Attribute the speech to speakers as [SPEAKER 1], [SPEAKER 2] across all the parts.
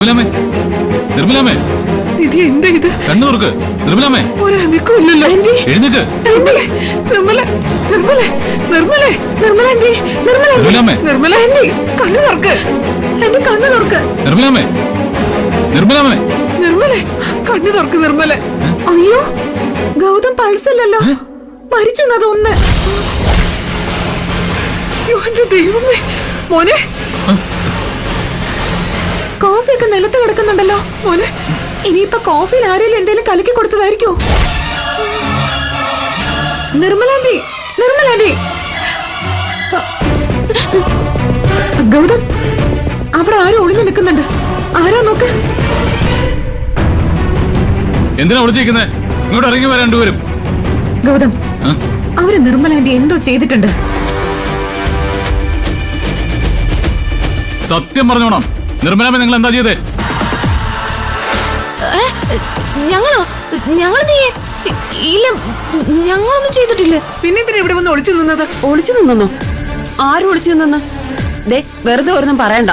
[SPEAKER 1] നിർമ്മലമ്മേ, നിർമ്മലമ്മേ,
[SPEAKER 2] നിധി എന്താ ഇത്?
[SPEAKER 1] കണ്ണു തുറക്ക്. നിർമ്മലമ്മേ,
[SPEAKER 2] ഒരനക്കമില്ലല്ലോ.
[SPEAKER 1] എഴുന്നേക്ക്.
[SPEAKER 2] നിർമ്മല, നിർമ്മല, നിർമ്മല, നിർമ്മല ആന്റി, നിർമ്മല ആന്റി,
[SPEAKER 1] നിർമ്മലമ്മേ,
[SPEAKER 2] നിർമ്മല ആന്റി, കണ്ണു തുറക്ക്. ആന്റി കണ്ണു തുറക്ക്.
[SPEAKER 1] നിർമ്മലമ്മേ, നിർമ്മലമ്മേ,
[SPEAKER 2] നിർമ്മല, കണ്ണു തുറക്ക് നിർമ്മല.
[SPEAKER 3] അയ്യോ, ഗൗതം പൾസ് അല്ലല്ലോ, മരിച്ചു എന്നാ തോന്നുന്നേ.
[SPEAKER 2] അയ്യോ എന്റെ ദൈവമേ. മോനെ,
[SPEAKER 3] കോഫിയൊക്കെ നിലത്ത് കിടക്കുന്നുണ്ടല്ലോ.
[SPEAKER 2] മോനെ,
[SPEAKER 3] ഇനിയിപ്പൊ കോഫിയിൽ ആരെങ്കിലും എന്തെങ്കിലും കലക്കി കൊടുത്തതായിരിക്കോ? നിർമ്മലാന്റി, നിർമ്മലാന്റി, ഗൗതം അവിടെ ആരും ഒളിഞ്ഞു നിൽക്കുന്നുണ്ട്. ആരാ നോക്ക്.
[SPEAKER 1] എന്തിനാ ഒളിച്ചിരിക്കുന്നേ? ഇങ്ങോട്ട് ഇറങ്ങി വരാൻ രണ്ടുപേരും.
[SPEAKER 3] ഗൗതം, അവര് നിർമ്മലാന്റി എന്തോ ചെയ്തിട്ടുണ്ട്.
[SPEAKER 1] സത്യം പറഞ്ഞോണം. നിർമ്മലമ്മ, നിങ്ങൾ എന്താ ചെയ്തേ?
[SPEAKER 3] ഞങ്ങളോ? ഞങ്ങൾ ഇല്ല, ഞങ്ങളൊന്നും ചെയ്തിട്ടില്ല.
[SPEAKER 2] പിന്നെ എന്തിനാ ഇവിടെ വന്ന് ഒളിച്ചു നിന്നത്?
[SPEAKER 3] ഒളിച്ചു നിന്നോ? ആരും ഒളിച്ചു നിന്നു? ദേ, വെറുതെ ഒരെണ്ണം പറയണ്ട.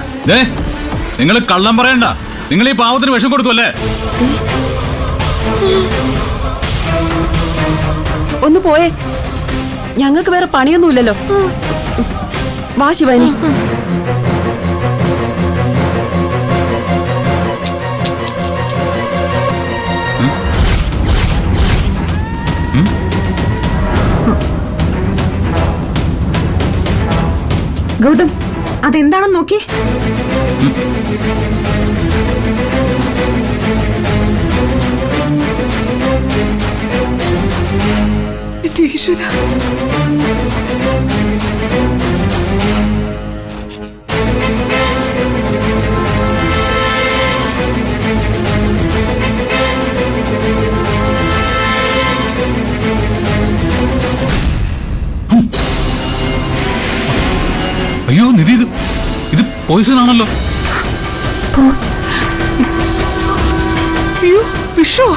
[SPEAKER 1] നിങ്ങൾ കള്ളം പറയണ്ട. നിങ്ങൾ ഈ പാവത്തിന് വിഷം കൊടുത്തു അല്ലേ?
[SPEAKER 3] ഒന്ന് പോയേ, ഞങ്ങൾക്ക് വേറെ പണിയൊന്നുമില്ലല്ലോ. വാ ശിവാനി. ഗൗതം, അതെന്താണെന്ന് നോക്കി.
[SPEAKER 2] എന്റെ ഈശ്വര.
[SPEAKER 1] അയ്യോ നിധി, ഇത് പോയിസൺ ആണല്ലോ.
[SPEAKER 2] അയ്യോ വിഷോ.